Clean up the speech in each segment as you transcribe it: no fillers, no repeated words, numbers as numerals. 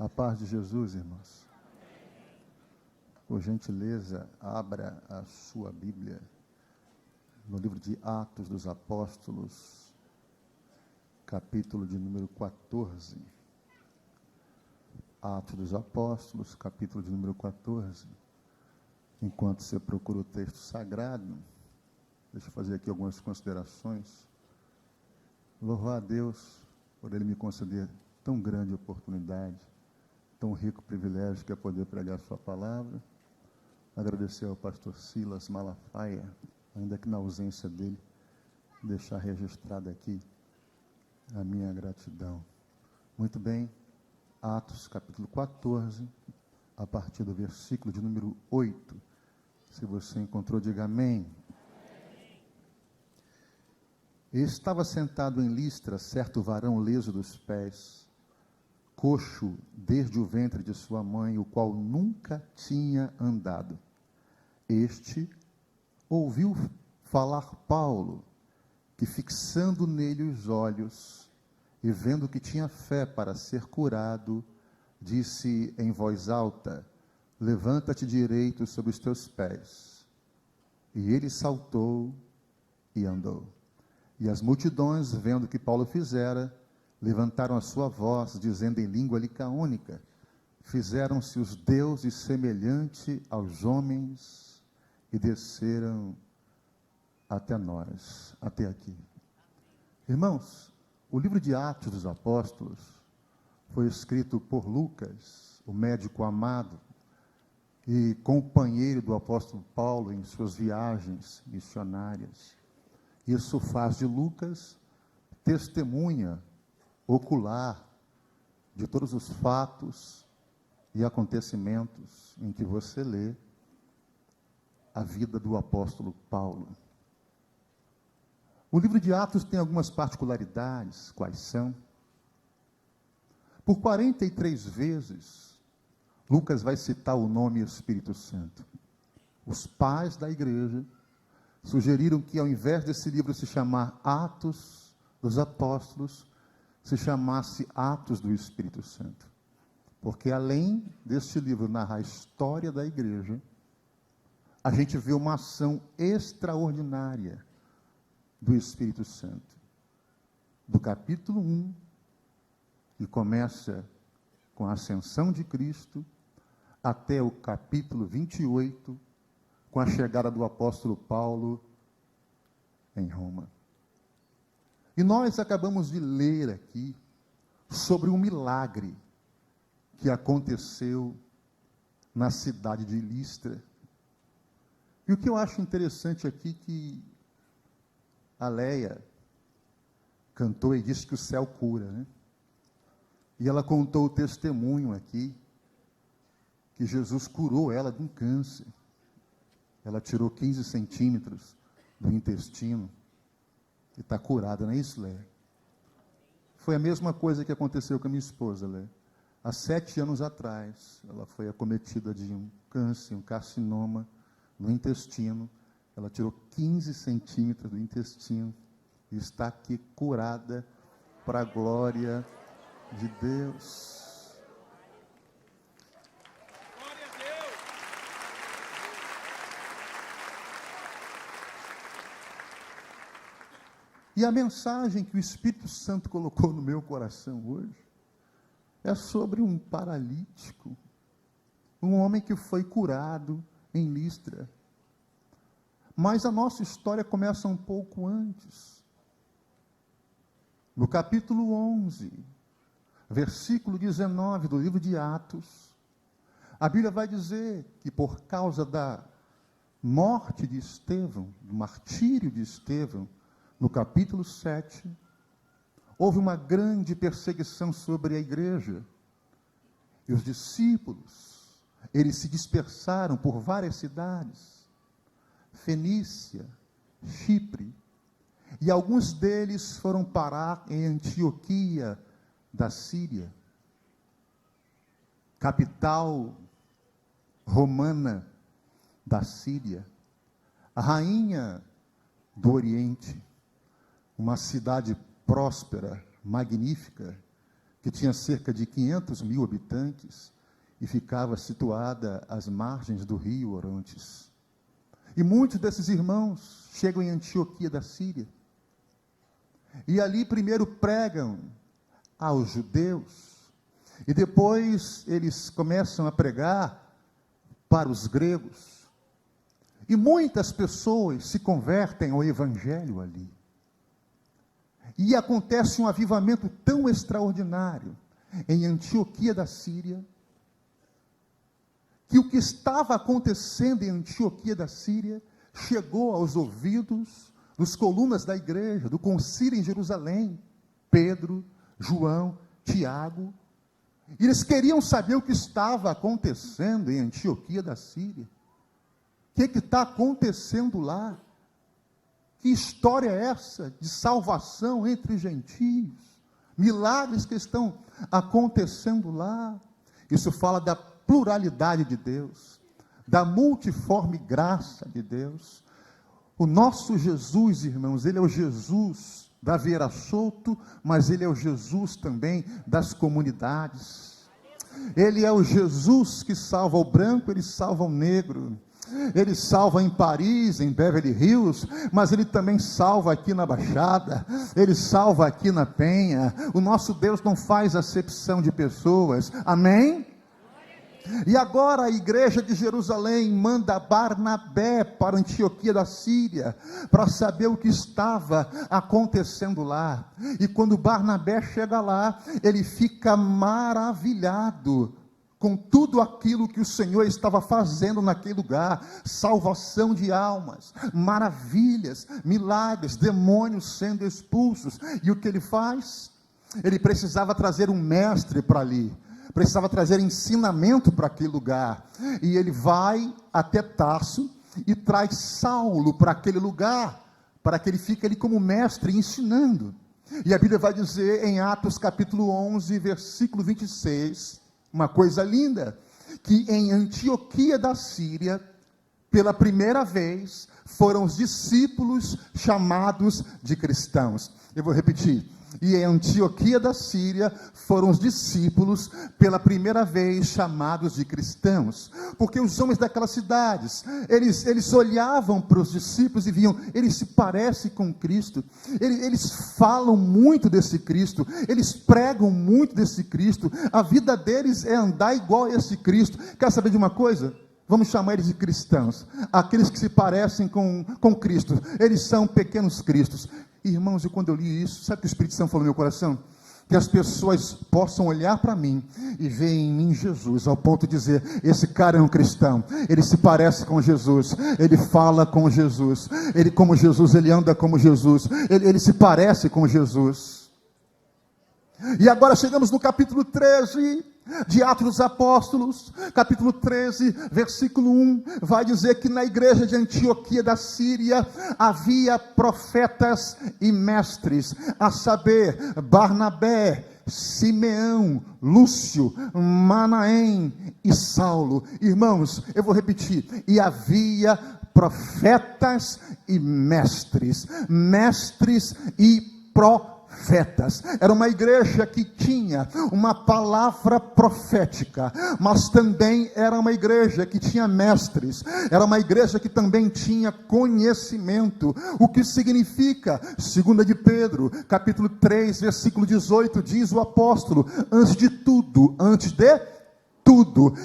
A paz de Jesus, irmãos. Por gentileza, abra a sua Bíblia no livro de Atos dos Apóstolos, capítulo de número 14. Atos dos Apóstolos, capítulo de número 14. Enquanto você procura o texto sagrado, deixa eu fazer aqui algumas considerações. Louvar a Deus por Ele me conceder tão grande oportunidade, tão rico privilégio que é poder pregar a sua palavra. Agradecer ao pastor Silas Malafaia, ainda que na ausência dele, deixar registrado aqui a minha gratidão. Muito bem, Atos capítulo 14, a partir do versículo de número 8. Se você encontrou, diga amém. Estava sentado em Listra certo varão leso dos pés, coxo desde o ventre de sua mãe, o qual nunca tinha andado. Este ouviu falar Paulo, que fixando nele os olhos, e vendo que tinha fé para ser curado, disse em voz alta: levanta-te direito sobre os teus pés. E ele saltou e andou. E as multidões, vendo o que Paulo fizera, levantaram a sua voz, dizendo em língua licaônica: fizeram-se os deuses semelhante aos homens, e desceram até nós, até aqui. Irmãos, o livro de Atos dos Apóstolos foi escrito por Lucas, o médico amado, e companheiro do apóstolo Paulo em suas viagens missionárias. Isso faz de Lucas testemunha ocular de todos os fatos e acontecimentos em que você lê a vida do apóstolo Paulo. O livro de Atos tem algumas particularidades. Quais são? Por 43 vezes, Lucas vai citar o nome Espírito Santo. Os pais da igreja sugeriram que, ao invés desse livro se chamar Atos dos Apóstolos, se chamasse Atos do Espírito Santo. Porque, além deste livro narrar a história da igreja, a gente vê uma ação extraordinária do Espírito Santo. Do capítulo 1, que começa com a ascensão de Cristo, até o capítulo 28, com a chegada do apóstolo Paulo em Roma. E nós acabamos de ler aqui sobre um milagre que aconteceu na cidade de Listra. E o que eu acho interessante aqui que a Leia cantou e disse que o céu cura, né? E ela contou o testemunho aqui, que Jesus curou ela de um câncer. Ela tirou 15 centímetros do intestino e está curada, não é isso, Leia? Foi a mesma coisa que aconteceu com a minha esposa, Leia. Há 7 anos atrás, ela foi acometida de um câncer, um carcinoma no intestino. Ela tirou 15 centímetros do intestino e está aqui curada para a glória de Deus. Glória a Deus! E a mensagem que o Espírito Santo colocou no meu coração hoje é sobre um paralítico, um homem que foi curado em Listra. Mas a nossa história começa um pouco antes. No capítulo 11, versículo 19 do livro de Atos, a Bíblia vai dizer que por causa da morte de Estevão, do martírio de Estevão, no capítulo 7, houve uma grande perseguição sobre a igreja. E os discípulos, eles se dispersaram por várias cidades, Fenícia, Chipre, e alguns deles foram parar em Antioquia da Síria, capital romana da Síria, a rainha do Oriente, uma cidade próspera, magnífica, que tinha cerca de 500 mil habitantes e ficava situada às margens do rio Orontes. E muitos desses irmãos chegam em Antioquia da Síria. E ali primeiro pregam aos judeus, e depois eles começam a pregar para os gregos. E muitas pessoas se convertem ao evangelho ali. E acontece um avivamento tão extraordinário em Antioquia da Síria, que o que estava acontecendo em Antioquia da Síria chegou aos ouvidos dos colunas da igreja, do concílio em Jerusalém, Pedro, João, Tiago. E eles queriam saber o que estava acontecendo em Antioquia da Síria. O que está acontecendo lá? Que história é essa de salvação entre gentios? Milagres que estão acontecendo lá. Isso fala da pluralidade de Deus, da multiforme graça de Deus. O nosso Jesus, irmãos, ele é o Jesus da Vieira Solto, mas ele é o Jesus também das comunidades. Ele é o Jesus que salva o branco, ele salva o negro. Ele salva em Paris, em Beverly Hills, mas ele também salva aqui na Baixada, ele salva aqui na Penha. O nosso Deus não faz acepção de pessoas, amém? E agora a igreja de Jerusalém manda Barnabé para Antioquia da Síria, para saber o que estava acontecendo lá. E quando Barnabé chega lá, ele fica maravilhado com tudo aquilo que o Senhor estava fazendo naquele lugar, salvação de almas, maravilhas, milagres, demônios sendo expulsos. E o que ele faz? Ele precisava trazer um mestre para ali, precisava trazer ensinamento para aquele lugar, e ele vai até Tarso, e traz Saulo para aquele lugar, para que ele fique ali como mestre, ensinando. E a Bíblia vai dizer em Atos capítulo 11, versículo 26, uma coisa linda, que em Antioquia da Síria, pela primeira vez, foram os discípulos chamados de cristãos. Eu vou repetir. E em Antioquia da Síria foram os discípulos pela primeira vez chamados de cristãos, porque os homens daquelas cidades, eles olhavam para os discípulos e viam, eles se parecem com Cristo, eles falam muito desse Cristo, eles pregam muito desse Cristo, a vida deles é andar igual a esse Cristo. Quer saber de uma coisa? Vamos chamar eles de cristãos, aqueles que se parecem com Cristo, eles são pequenos cristos. Irmãos, e quando eu li isso, sabe o que o Espírito Santo falou no meu coração? Que as pessoas possam olhar para mim e ver em mim Jesus, ao ponto de dizer, esse cara é um cristão, ele se parece com Jesus, ele fala com Jesus, ele como Jesus, ele anda como Jesus, ele se parece com Jesus. E agora chegamos no capítulo 13 de Atos dos Apóstolos, capítulo 13, versículo 1, vai dizer que na igreja de Antioquia da Síria havia profetas e mestres, a saber, Barnabé, Simeão, Lúcio, Manaém e Saulo. Irmãos, eu vou repetir, e havia profetas e mestres e profetas. Era uma igreja que tinha uma palavra profética, mas também era uma igreja que tinha mestres, era uma igreja que também tinha conhecimento. O que significa? 2 de Pedro, capítulo 3, versículo 18, diz o apóstolo, antes de tudo,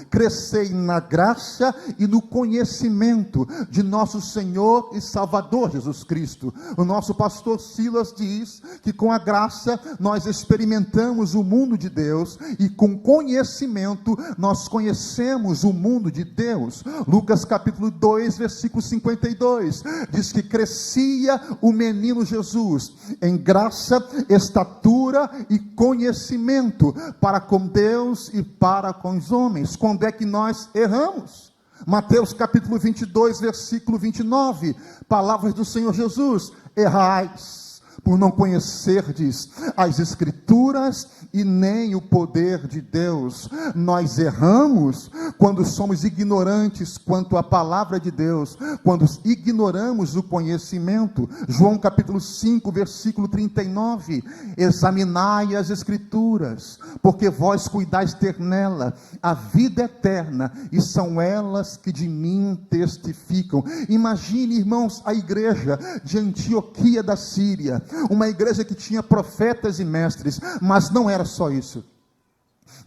crescei na graça e no conhecimento de nosso Senhor e Salvador Jesus Cristo. O nosso pastor Silas diz que com a graça nós experimentamos o mundo de Deus, e com conhecimento nós conhecemos o mundo de Deus. Lucas capítulo 2, versículo 52, diz que crescia o menino Jesus em graça, estatura e conhecimento para com Deus e para com os homens. Quando é que nós erramos? Mateus capítulo 22, versículo 29, palavras do Senhor Jesus, errais, por não conhecerdes as Escrituras e nem o poder de Deus. Nós erramos quando somos ignorantes quanto à palavra de Deus, quando ignoramos o conhecimento. João capítulo 5, versículo 39, examinai as Escrituras, porque vós cuidais ter nela a vida eterna, e são elas que de mim testificam. Imagine, irmãos, a igreja de Antioquia da Síria, uma igreja que tinha profetas e mestres, mas não era só isso.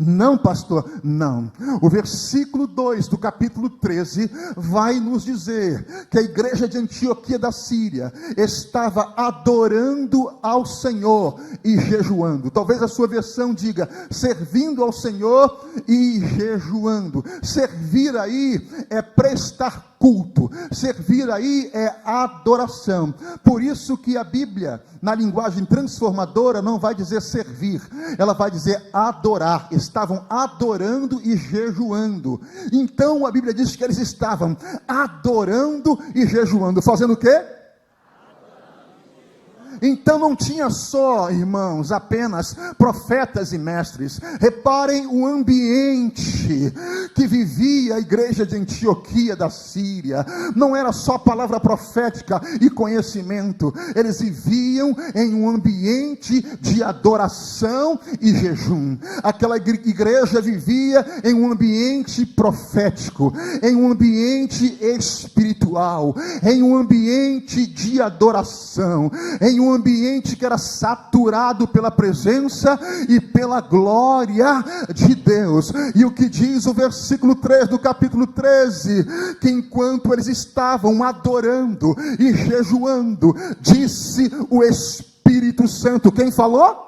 Não, pastor, não. O versículo 2 do capítulo 13 vai nos dizer que a igreja de Antioquia da Síria estava adorando ao Senhor e jejuando. Talvez a sua versão diga servindo ao Senhor e jejuando. Servir aí é prestar culto, servir aí é adoração. Por isso que a Bíblia, na linguagem transformadora, não vai dizer servir, ela vai dizer adorar. Estavam adorando e jejuando. Então a Bíblia diz que eles estavam adorando e jejuando, fazendo o quê? Então não tinha só, irmãos, apenas profetas e mestres. Reparem o ambiente que vivia a igreja de Antioquia da Síria. Não era só palavra profética e conhecimento. Eles viviam em um ambiente de adoração e jejum. Aquela igreja vivia em um ambiente profético, em um ambiente espiritual, em um ambiente de adoração, em um ambiente que era saturado pela presença e pela glória de Deus. E o que diz o versículo 3 do capítulo 13, que enquanto eles estavam adorando e jejuando, disse o Espírito Santo. Quem falou?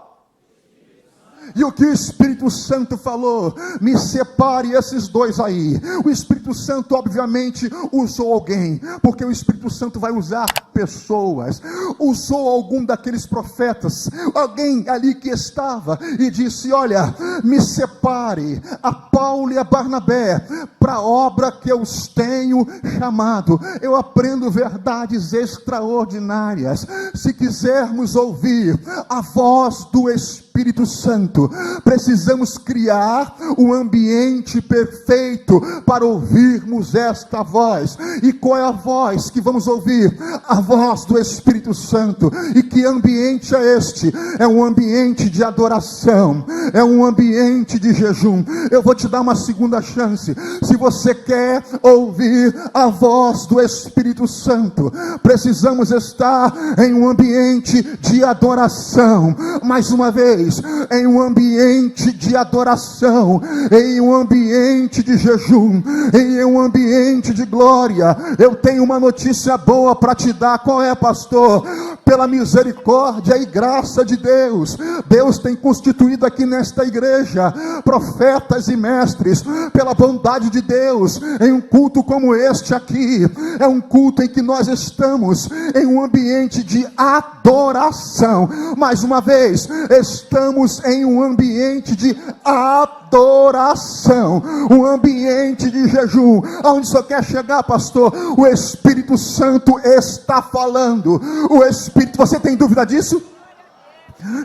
E o que o Espírito Santo falou? Me separe esses dois aí. O Espírito Santo obviamente usou alguém, porque o Espírito Santo vai usar pessoas. Usou algum daqueles profetas, alguém ali que estava, e disse: olha, me separe a Paulo e a Barnabé para a obra que eu os tenho chamado. Eu aprendo verdades extraordinárias. Se quisermos ouvir a voz do Espírito Santo, precisamos criar um ambiente perfeito para ouvirmos esta voz. E qual é a voz que vamos ouvir? A voz do Espírito Santo. E que ambiente é este? É um ambiente de adoração, é um ambiente de jejum. Eu vou te dar uma segunda chance. Se você quer ouvir a voz do Espírito Santo, precisamos estar em um ambiente de adoração. Mais uma vez, em um ambiente de adoração, em um ambiente de jejum, em um ambiente de glória. Eu tenho uma notícia boa para te dar. Qual é, pastor? Pela misericórdia e graça de Deus, Deus tem constituído aqui nesta igreja profetas e mestres. Pela bondade de Deus, em um culto como este aqui, é um culto em que nós estamos em um ambiente de adoração. Mais uma vez, estamos em um ambiente de adoração, um ambiente de jejum. Aonde só quer chegar, pastor? O Espírito Santo está falando. O Espírito, você tem dúvida disso?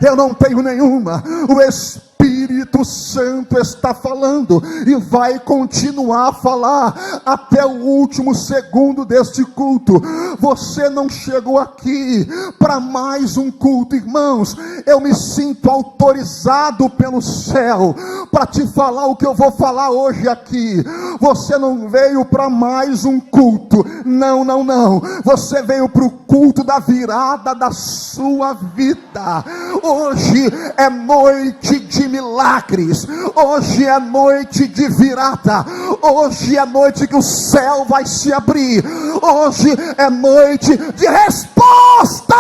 Eu não tenho nenhuma. O Espírito Santo está falando e vai continuar a falar até o último segundo deste culto. Você não chegou aqui para mais um culto, irmãos. Eu me sinto autorizado pelo céu para te falar o que eu vou falar hoje aqui. Você não veio para mais um culto. Não, não, não. Você veio para o culto da virada da sua vida. Hoje é noite de milagres. Hoje é noite de virada. Hoje é noite que o céu vai se abrir. Hoje é noite de resposta.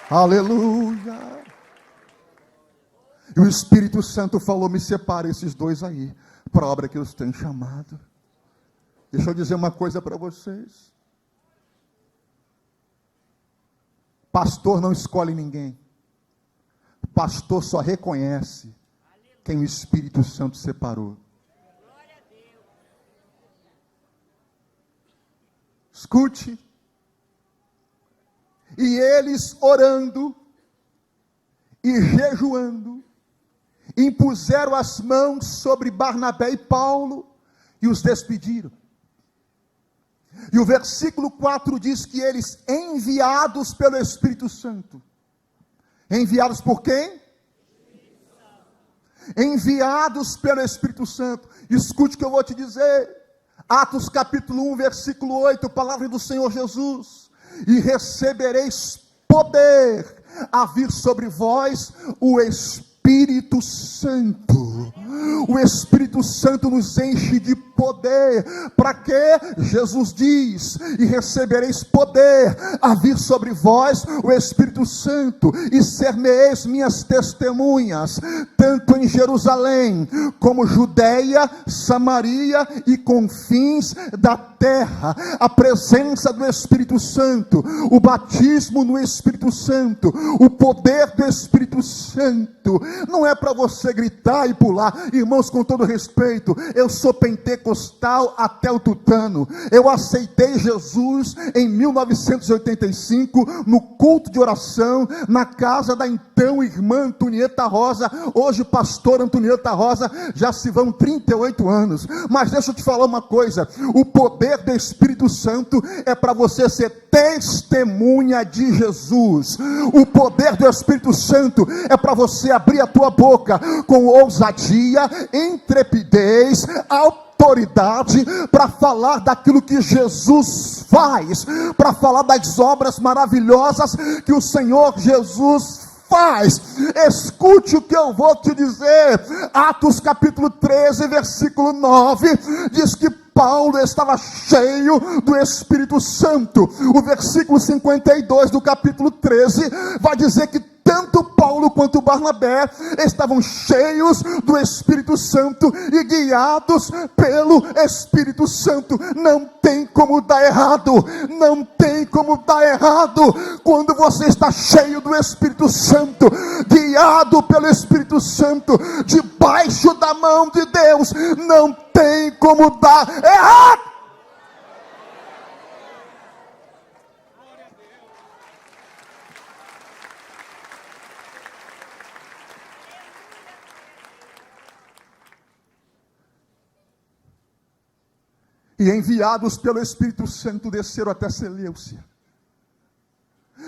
Aleluia. E o Espírito Santo falou: me separe esses dois aí para a obra que eu os tenho chamado. Deixa eu dizer uma coisa para vocês. Pastor não escolhe ninguém. Pastor só reconhece quem o Espírito Santo separou. Escute. E eles orando e jejuando, impuseram as mãos sobre Barnabé e Paulo e os despediram. E o versículo 4 diz que eles, enviados pelo Espírito Santo. Enviados por quem? Enviados pelo Espírito Santo. Escute o que eu vou te dizer. Atos capítulo 1, versículo 8, palavra do Senhor Jesus. E recebereis poder a vir sobre vós o Espírito Santo. O Espírito Santo nos enche de poder. Para quê? Jesus diz: e recebereis poder a vir sobre vós o Espírito Santo, e ser-me-eis minhas testemunhas, tanto em Jerusalém, como Judeia, Samaria e confins da terra. A presença do Espírito Santo, o batismo no Espírito Santo, o poder do Espírito Santo, não é para você gritar e pular. Irmãos, com todo respeito, eu sou pentecostal até o tutano. Eu aceitei Jesus em 1985 no culto de oração na casa da então irmã Antonieta Rosa, hoje pastor Antonieta Rosa. Já se vão 38 anos. Mas deixa eu te falar uma coisa: o poder do Espírito Santo é para você ser testemunha de Jesus. O poder do Espírito Santo é para você abrir a tua boca com ousadia, intrepidez, autoridade, para falar daquilo que Jesus faz, para falar das obras maravilhosas que o Senhor Jesus faz. Escute o que eu vou te dizer. Atos capítulo 13, versículo 9, diz que Paulo estava cheio do Espírito Santo. O versículo 52 do capítulo 13 vai dizer que tanto Paulo quanto Barnabé estavam cheios do Espírito Santo e guiados pelo Espírito Santo. Não tem como dar errado. Não tem como dar errado. Quando você está cheio do Espírito Santo, guiado pelo Espírito Santo, debaixo da mão de Deus, não tem como dar errado. E enviados pelo Espírito Santo desceram até Seleucia.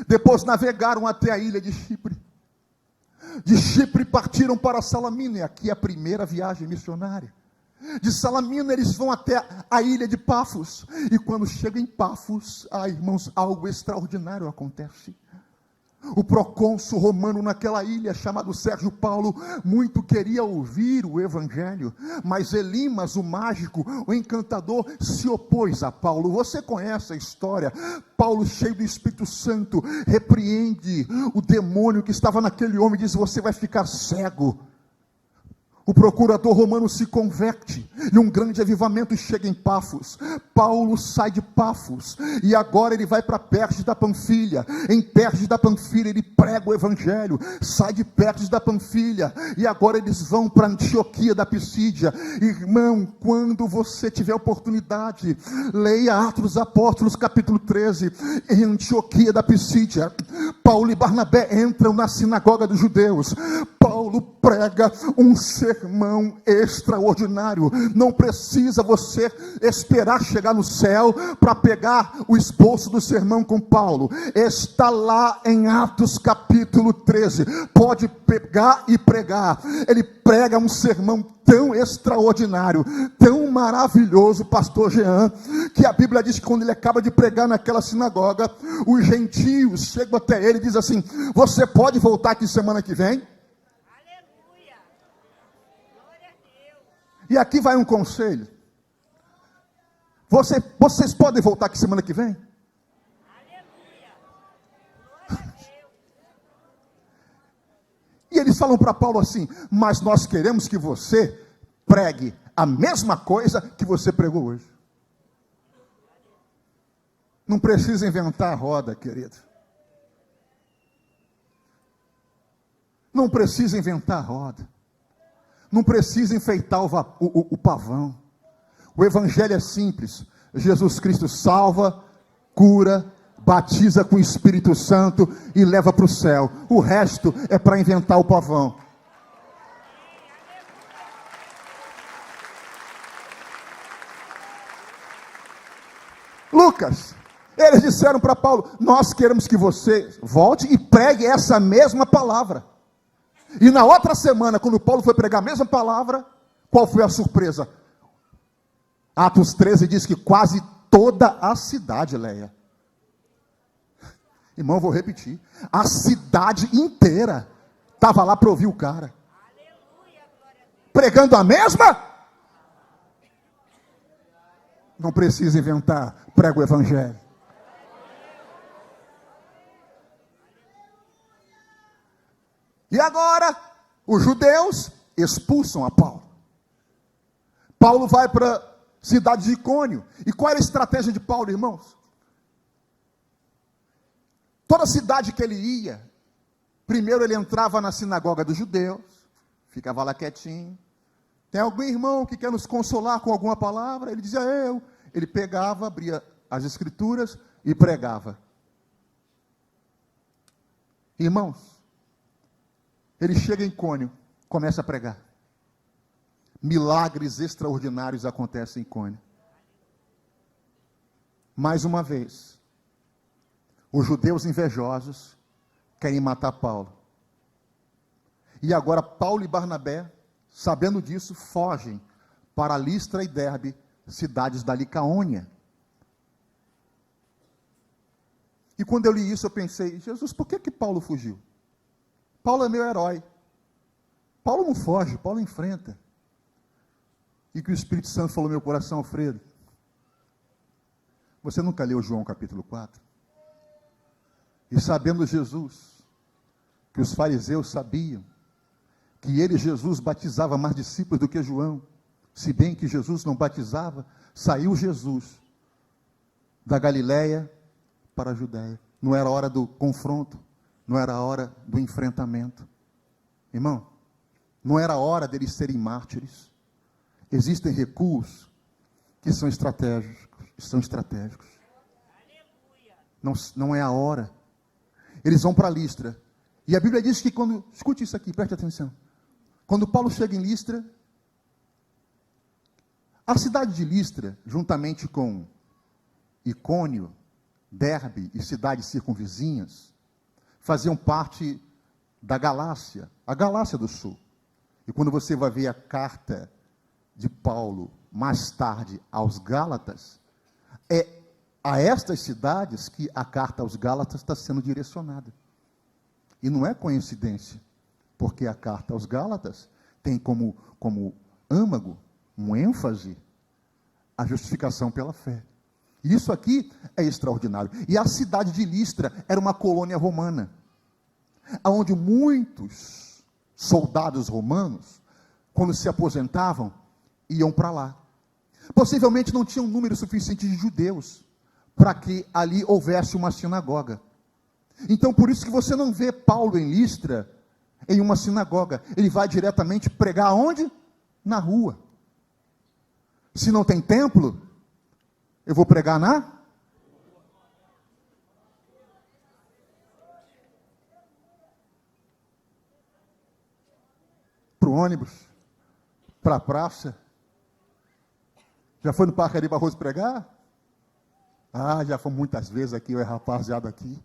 Depois navegaram até a ilha de Chipre. De Chipre partiram para Salamina, e aqui é a primeira viagem missionária. De Salamina eles vão até a ilha de Pafos. E quando chegam em Pafos, irmãos, algo extraordinário acontece. O procônsul romano naquela ilha, chamado Sérgio Paulo, muito queria ouvir o evangelho, mas Elimas, o mágico, o encantador, se opôs a Paulo. Você conhece a história. Paulo, cheio do Espírito Santo, repreende o demônio que estava naquele homem e diz: você vai ficar cego. O procurador romano se converte e um grande avivamento chega em Pafos. Paulo sai de Pafos e agora ele vai para Perge da Panfilha. Em Perge da Panfilha ele prega o evangelho. Sai de Perge da Panfilha e agora eles vão para Antioquia da Pisídia. Irmão, quando você tiver oportunidade, leia Atos dos Apóstolos capítulo 13. Em Antioquia da Pisídia, Paulo e Barnabé entram na sinagoga dos judeus. Paulo prega um sermão extraordinário. Não precisa você esperar chegar no céu para pegar o esboço do sermão com Paulo. Está lá em Atos capítulo 13. Pode pegar e pregar. Ele prega um sermão tão extraordinário, tão maravilhoso, pastor Jean, que a Bíblia diz que quando ele acaba de pregar naquela sinagoga, os gentios chegam até ele e dizem assim: você pode voltar aqui semana que vem? E aqui vai um conselho. Vocês podem voltar aqui semana que vem? E eles falam para Paulo assim: mas nós queremos que você pregue a mesma coisa que você pregou hoje. Não precisa inventar a roda, querido. Não precisa inventar a roda. Não precisa enfeitar o pavão. O evangelho é simples. Jesus Cristo salva, cura, batiza com o Espírito Santo e leva para o céu. O resto é para inventar o pavão. Lucas, eles disseram para Paulo: nós queremos que você volte e pregue essa mesma palavra. E na outra semana, quando Paulo foi pregar a mesma palavra, qual foi a surpresa? Atos 13 diz que quase toda a cidade, Leia. Irmão, vou repetir. A cidade inteira estava lá para ouvir o cara. Pregando a mesma? Não precisa inventar, prega o evangelho. E agora, os judeus expulsam a Paulo. Paulo vai para a cidade de Icônio. E qual era a estratégia de Paulo, irmãos? Toda cidade que ele ia, primeiro ele entrava na sinagoga dos judeus, ficava lá quietinho. Tem algum irmão que quer nos consolar com alguma palavra? Ele dizia: eu. Ele pegava, abria as escrituras e pregava. Irmãos, ele chega em Icônio, começa a pregar. Milagres extraordinários acontecem em Icônio. Mais uma vez, os judeus invejosos querem matar Paulo. E agora Paulo e Barnabé, sabendo disso, fogem para Listra e Derbe, cidades da Licaônia. E quando eu li isso, eu pensei: Jesus, por que Paulo fugiu? Paulo é meu herói. Paulo não foge, Paulo enfrenta. E que o Espírito Santo falou no meu coração: Alfredo, você nunca leu João capítulo 4? E sabendo Jesus, que os fariseus sabiam, que ele, Jesus, batizava mais discípulos do que João, se bem que Jesus não batizava, saiu Jesus da Galileia para a Judéia. Não era a hora do confronto, não era a hora do enfrentamento. Irmão, não era a hora deles serem mártires. Existem recuos que são estratégicos. Não é a hora. Eles vão para Listra. E a Bíblia diz que quando... Escute isso aqui, preste atenção. Quando Paulo chega em Listra, a cidade de Listra, juntamente com Icônio, Derbe e cidades circunvizinhas, faziam parte da Galácia, a Galácia do Sul. E quando você vai ver a carta de Paulo, mais tarde, aos Gálatas, é a estas cidades que a carta aos Gálatas está sendo direcionada. E não é coincidência, porque a carta aos Gálatas tem como âmago, um ênfase, a justificação pela fé. E isso aqui é extraordinário. E a cidade de Listra era uma colônia romana, onde muitos soldados romanos, quando se aposentavam, iam para lá. Possivelmente não tinha um número suficiente de judeus para que ali houvesse uma sinagoga. Então, por isso que você não vê Paulo em Listra, em uma sinagoga. Ele vai diretamente pregar onde? Na rua. Se não tem templo, eu vou pregar para o ônibus, para a praça. Já foi no Parque Ari Barroso pregar? Ah, já foi muitas vezes aqui, eu é rapaziada aqui.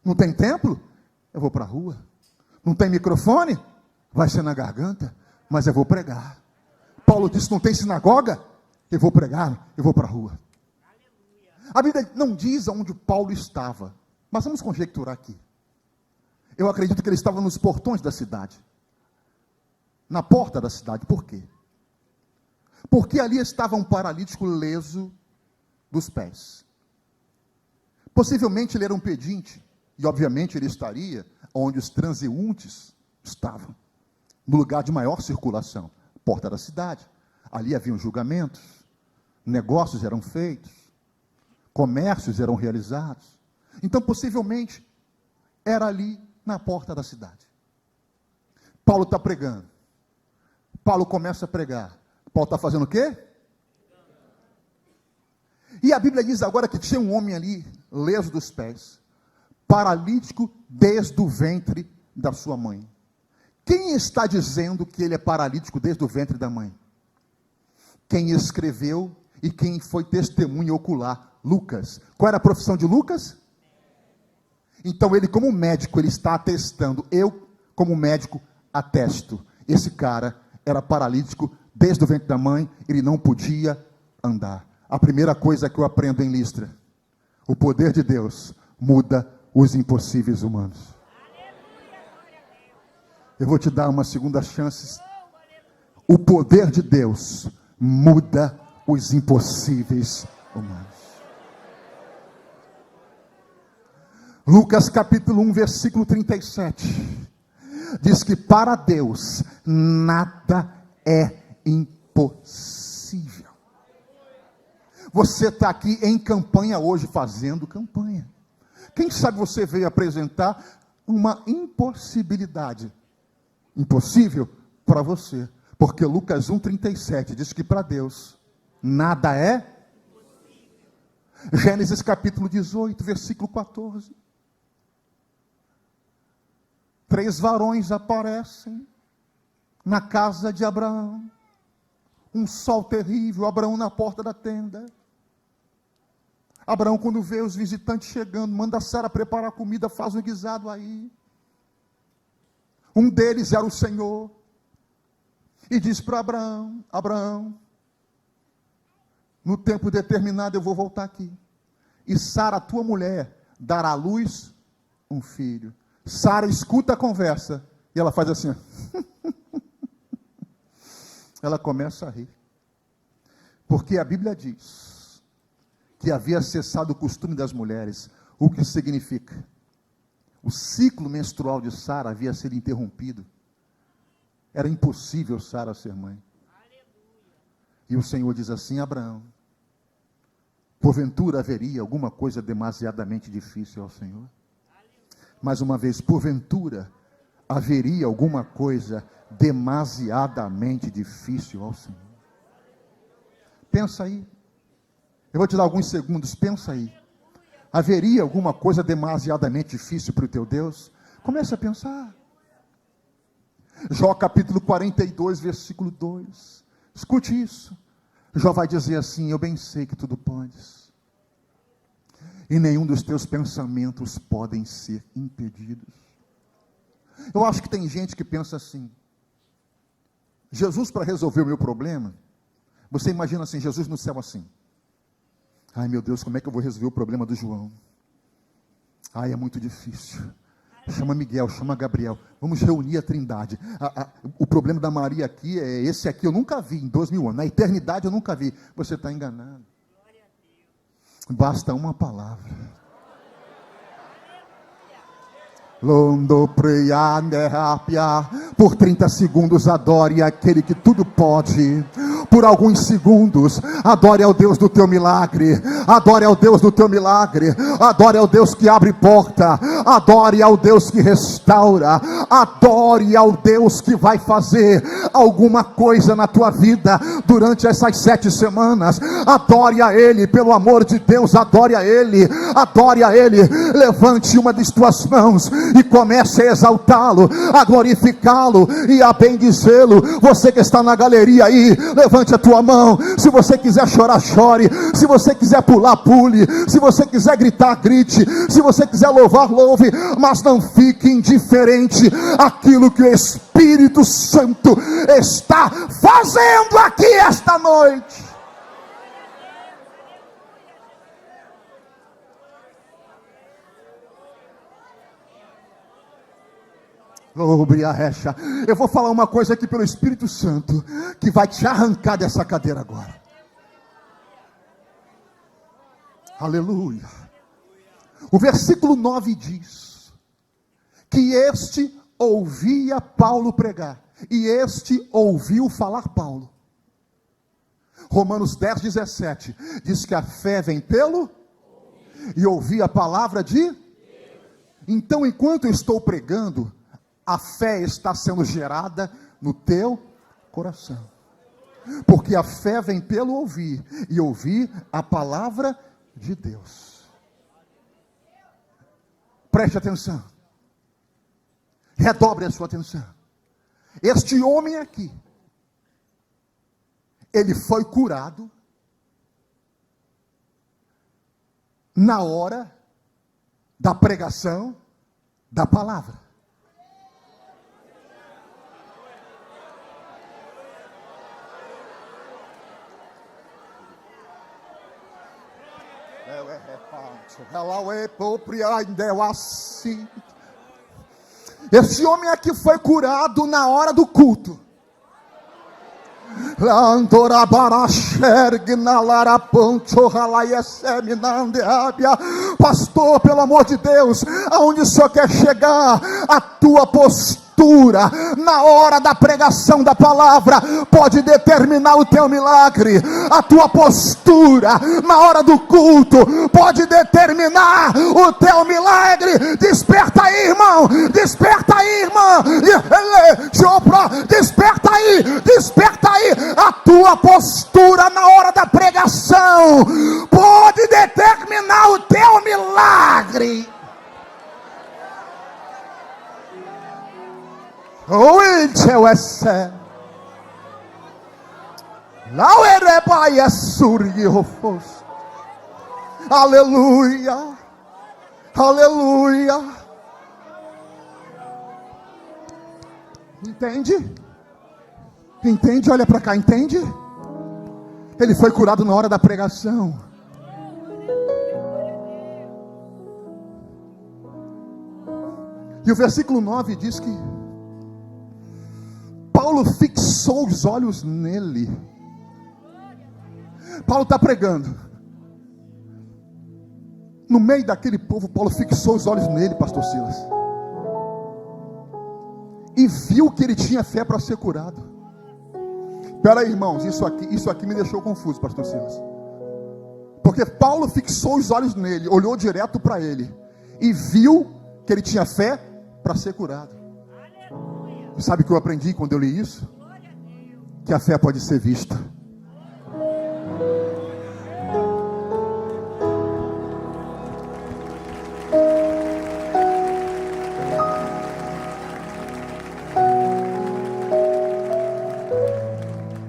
Não tem templo? Eu vou para a rua. Não tem microfone? Vai ser na garganta, mas eu vou pregar. Paulo disse: não tem sinagoga? Eu vou pregar, eu vou para a rua. A Bíblia não diz aonde Paulo estava, mas vamos conjecturar aqui. Eu acredito que ele estava nos portões da cidade, na porta da cidade. Por quê? Porque ali estava um paralítico leso dos pés. Possivelmente ele era um pedinte, e obviamente ele estaria onde os transeuntes estavam, no lugar de maior circulação, porta da cidade. Ali haviam julgamentos, negócios eram feitos, comércios eram realizados. Então, possivelmente, era ali na porta da cidade. Paulo está pregando. Paulo começa a pregar. Paulo está fazendo o quê? E a Bíblia diz agora que tinha um homem ali, leso dos pés, paralítico desde o ventre da sua mãe. Quem está dizendo que ele é paralítico desde o ventre da mãe? Quem escreveu e quem foi testemunha ocular? Lucas. Qual era a profissão de Lucas? Então ele, como médico, ele está atestando. Eu, como médico, atesto. Esse cara era paralítico desde o ventre da mãe, ele não podia andar. A primeira coisa que eu aprendo em Listra: o poder de Deus muda os impossíveis humanos. Eu vou te dar uma segunda chance. O poder de Deus muda os impossíveis humanos. Lucas capítulo 1, versículo 37. Diz que para Deus nada é impossível. Você está aqui em campanha hoje, fazendo campanha. Quem sabe você veio apresentar uma impossibilidade. Impossível para você. Porque Lucas 1,37 diz que para Deus nada é impossível. Gênesis capítulo 18, versículo 14. 3 varões aparecem na casa de Abraão. Um sol terrível, Abraão na porta da tenda. Abraão, quando vê os visitantes chegando, manda Sara preparar comida, faz um guisado aí. Um deles era o Senhor. E diz para Abraão: Abraão, no tempo determinado eu vou voltar aqui. E Sara, tua mulher, dará à luz um filho. Sara escuta a conversa e ela faz assim. Ela começa a rir. Porque a Bíblia diz que havia cessado o costume das mulheres. O que significa? O ciclo menstrual de Sara havia sido interrompido. Era impossível Sara ser mãe. E o Senhor diz assim: Abraão, porventura haveria alguma coisa demasiadamente difícil ao Senhor? Mais uma vez, porventura haveria alguma coisa demasiadamente difícil ao Senhor? Pensa aí. Eu vou te dar alguns segundos, pensa aí. Haveria alguma coisa demasiadamente difícil para o teu Deus? Comece a pensar. Jó capítulo 42, versículo 2. Escute isso. Jó vai dizer assim: eu bem sei que tudo podes, e nenhum dos teus pensamentos podem ser impedidos. Eu acho que tem gente que pensa assim: Jesus, para resolver o meu problema, você imagina assim, Jesus no céu assim: ai meu Deus, como é que eu vou resolver o problema do João? Ai, é muito difícil. Chama Miguel, chama Gabriel, vamos reunir a trindade. O problema da Maria aqui é esse aqui, eu nunca vi em 2000 anos, na eternidade eu nunca vi. Você está enganado. Basta uma palavra. Por 30 segundos adore aquele que tudo pode. Por alguns segundos adore ao Deus do teu milagre. Adore ao Deus do teu milagre. Adore ao Deus que abre porta. Adore ao Deus que restaura. Adore ao Deus que vai fazer alguma coisa na tua vida durante essas 7 semanas. Adore a Ele, pelo amor de Deus, adore a Ele. Adore a Ele. Levante uma das tuas mãos e comece a exaltá-lo, a glorificá-lo e a bendizê-lo. Você que está na galeria aí, levante a tua mão. Se você quiser chorar, chore. Se você quiser pular, pule. Se você quiser gritar, grite. Se você quiser louvar, louve. Mas não fique indiferente àquilo que o Espírito Santo está fazendo aqui esta noite. Eu vou falar uma coisa aqui pelo Espírito Santo que vai te arrancar dessa cadeira agora. Aleluia. O versículo 9 diz que este ouvia Paulo pregar e este ouviu falar Paulo. Romanos 10, 17 diz que a fé vem pelo e ouvir a palavra de. Então, enquanto eu estou pregando, a fé está sendo gerada no teu coração. Porque a fé vem pelo ouvir, e ouvir a palavra de Deus. Preste atenção. Redobre a sua atenção. Este homem aqui, ele foi curado na hora da pregação da palavra. Esse homem aqui foi curado na hora do culto. Pastor, pelo amor de Deus, aonde o Senhor quer chegar? A tua postura na hora da pregação da palavra pode determinar o teu milagre. A tua postura na hora do culto pode determinar o teu milagre. Desperta aí, irmão. Desperta aí, irmã. Desperta aí. Desperta aí. A tua postura na hora da pregação pode determinar o teu milagre. Aleluia, aleluia. Entende? Entende? Olha para cá, entende? Ele foi curado na hora da pregação. E o versículo 9 diz que Paulo fixou os olhos nele. Paulo está pregando. No meio daquele povo, Paulo fixou os olhos nele, pastor Silas. E viu que ele tinha fé para ser curado. Espera aí, irmãos, isso aqui me deixou confuso, pastor Silas. Porque Paulo fixou os olhos nele, olhou direto para ele e viu que ele tinha fé para ser curado. Sabe o que eu aprendi quando eu li isso? Que a fé pode ser vista.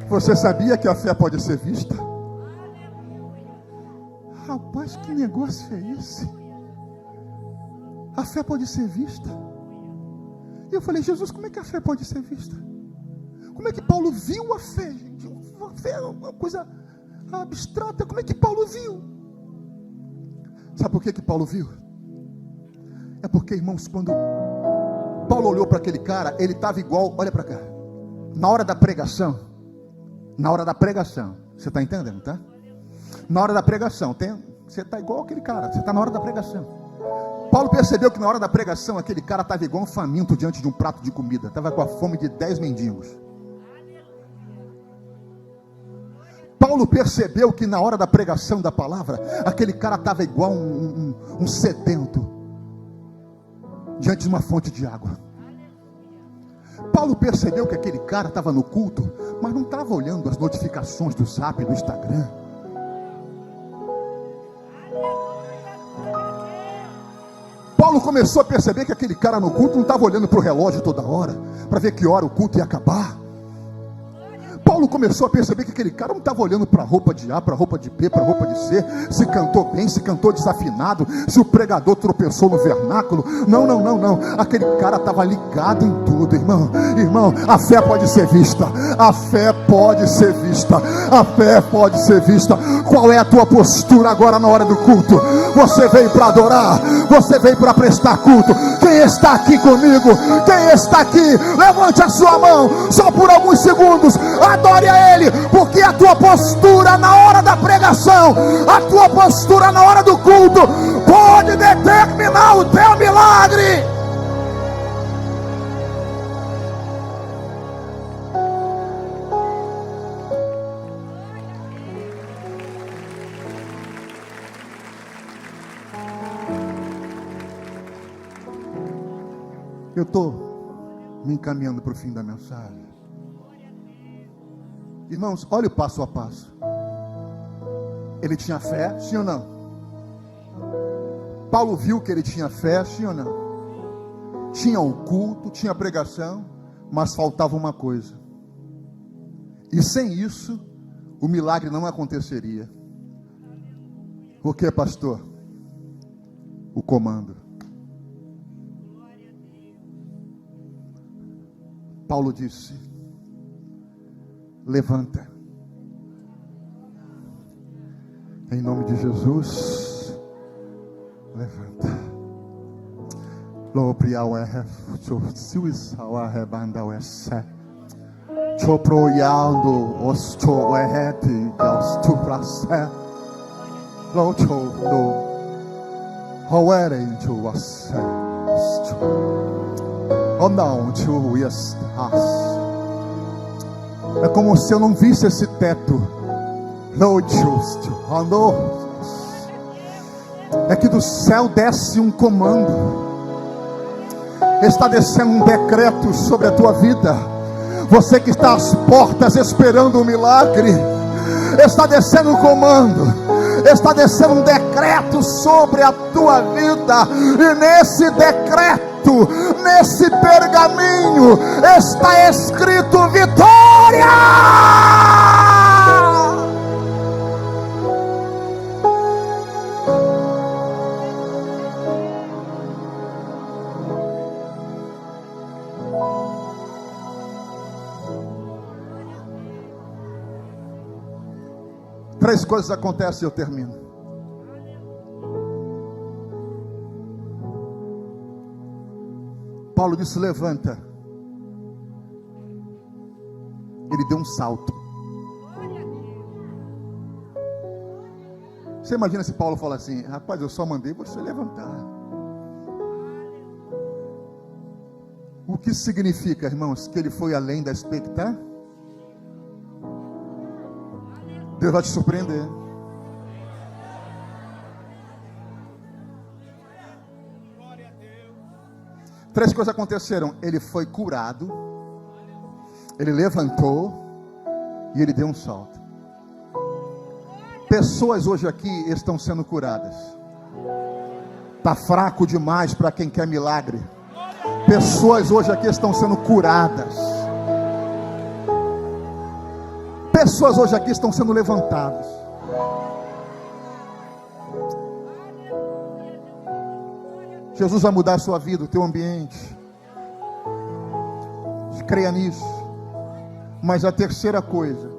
Você sabia que a fé pode ser vista? Rapaz, que negócio é esse? A fé pode ser vista. E eu falei, Jesus, como é que a fé pode ser vista? Como é que Paulo viu a fé, gente? A fé é uma coisa abstrata. Como é que Paulo viu? Sabe por que Paulo viu? É porque, irmãos, quando Paulo olhou para aquele cara, ele estava igual, olha para cá. Na hora da pregação, você está entendendo, tá? Na hora da pregação, você está igual aquele cara, você está na hora da pregação. Paulo percebeu que na hora da pregação aquele cara estava igual um faminto diante de um prato de comida, estava com a fome de 10 mendigos. Paulo percebeu que na hora da pregação da palavra, aquele cara estava igual um sedento diante de uma fonte de água. Paulo percebeu que aquele cara estava no culto, mas não estava olhando as notificações do Zap, do Instagram. Paulo começou a perceber que aquele cara no culto não estava olhando para o relógio toda hora, para ver que hora o culto ia acabar. Paulo começou a perceber que aquele cara não estava olhando para a roupa de A, para a roupa de B, para a roupa de C, se cantou bem, se cantou desafinado, se o pregador tropeçou no vernáculo. Não. Aquele cara estava ligado em tudo, irmão. Irmão, a fé pode ser vista. A fé pode ser vista. A fé pode ser vista. Qual é a tua postura agora na hora do culto? Você veio para adorar? Você veio para prestar culto? Quem está aqui comigo? Quem está aqui? Levante a sua mão, só por alguns segundos. Adore a Ele, porque a tua postura na hora da pregação, a tua postura na hora do culto, pode determinar o teu milagre. Eu estou me encaminhando para o fim da mensagem. Irmãos, olha o passo a passo. Ele tinha fé, sim ou não? Paulo viu que ele tinha fé, sim ou não? Tinha o culto, tinha a pregação, mas faltava uma coisa. E sem isso, o milagre não aconteceria. O que, pastor? O comando. Paulo disse: levanta. Em nome de Jesus, levanta. Lopriau é suíçal arrebanda o esse. Choproiando os choete os tu prazer. Lo chodo. Hoere into você. Oh não, tu estás. É como se eu não visse esse teto. Lo justo. É que do céu desce um comando. Está descendo um decreto sobre a tua vida. Você que está às portas esperando um milagre, está descendo um comando, está descendo um decreto sobre a tua vida. E nesse decreto, nesse pergaminho, está escrito vitória. Três coisas acontecem e eu termino. Paulo disse: levanta. Ele deu um salto. Você imagina se Paulo fala assim: rapaz, eu só mandei você levantar. O que significa, irmãos? Que ele foi além da expectativa? Deus vai te surpreender. Três coisas aconteceram. Ele foi curado, ele levantou e ele deu um salto. Pessoas hoje aqui estão sendo curadas. Está fraco demais para quem quer milagre. Pessoas hoje aqui estão sendo curadas. Pessoas hoje aqui estão sendo levantadas. Jesus vai mudar a sua vida, o teu ambiente. Creia nisso. Mas a terceira coisa,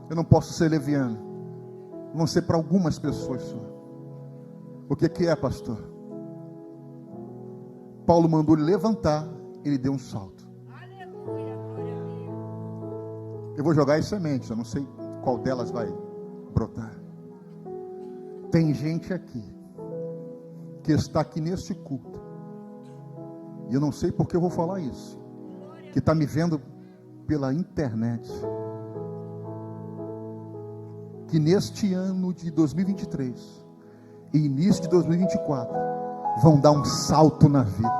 eu não posso ser leviano. Vão ser para algumas pessoas só. O que é, pastor? Paulo mandou ele levantar, ele deu um salto. Eu vou jogar as sementes, eu não sei qual delas vai brotar. Tem gente aqui que está aqui neste culto, e eu não sei porque eu vou falar isso, que está me vendo pela internet, que neste ano de 2023 e início de 2024 vão dar um salto na vida.